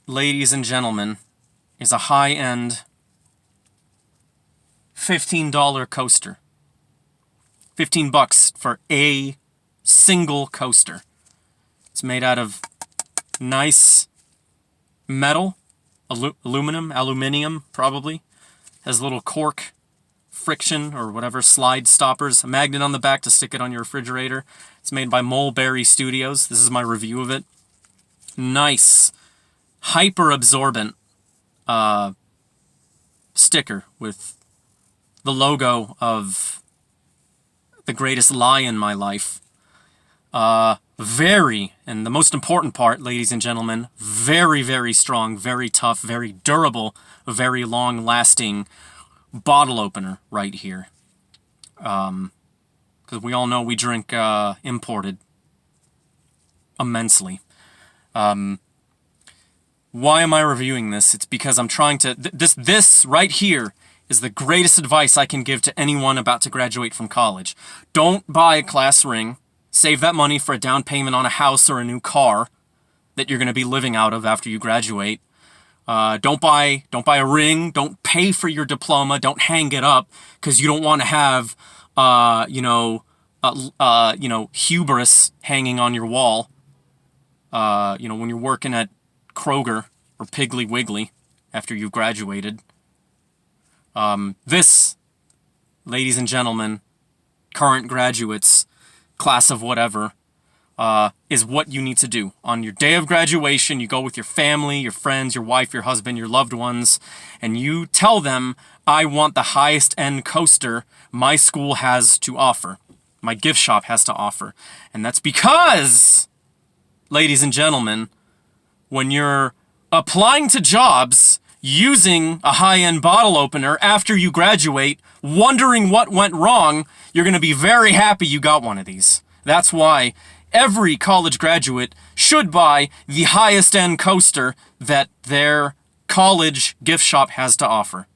ladies and gentlemen, is a high-end $15 coaster. $15 for a single coaster. It's made out of nice metal, aluminium probably. Has little cork friction or whatever slide stoppers, a magnet on the back to stick it on your refrigerator. It's made by Mulberry Studios. This is my review of it. Nice, hyper absorbent sticker with the logo of the greatest lie in my life. Very, and the most important part, ladies and gentlemen, very, very strong, very tough, very durable, very long-lasting bottle opener right here. Because we all know we drink imported immensely. Why am I reviewing this? It's because I'm trying to... This right here is the greatest advice I can give to anyone about to graduate from college. Don't buy a class ring. Save that money for a down payment on a house or a new car that you're going to be living out of after you graduate. Don't buy a ring. Don't pay for your diploma. Don't hang it up because you don't want to have, hubris hanging on your wall. When you're working at Kroger or Piggly Wiggly after you've graduated. This, ladies and gentlemen, current graduates, class of whatever, is what you need to do. On your day of graduation, you go with your family, your friends, your wife, your husband, your loved ones, and you tell them, I want the highest end coaster my school has to offer. My gift shop has to offer. And that's because, ladies and gentlemen, when you're applying to jobs using a high-end bottle opener after you graduate, wondering what went wrong, you're going to be very happy you got one of these. That's why every college graduate should buy the highest end coaster that their college gift shop has to offer.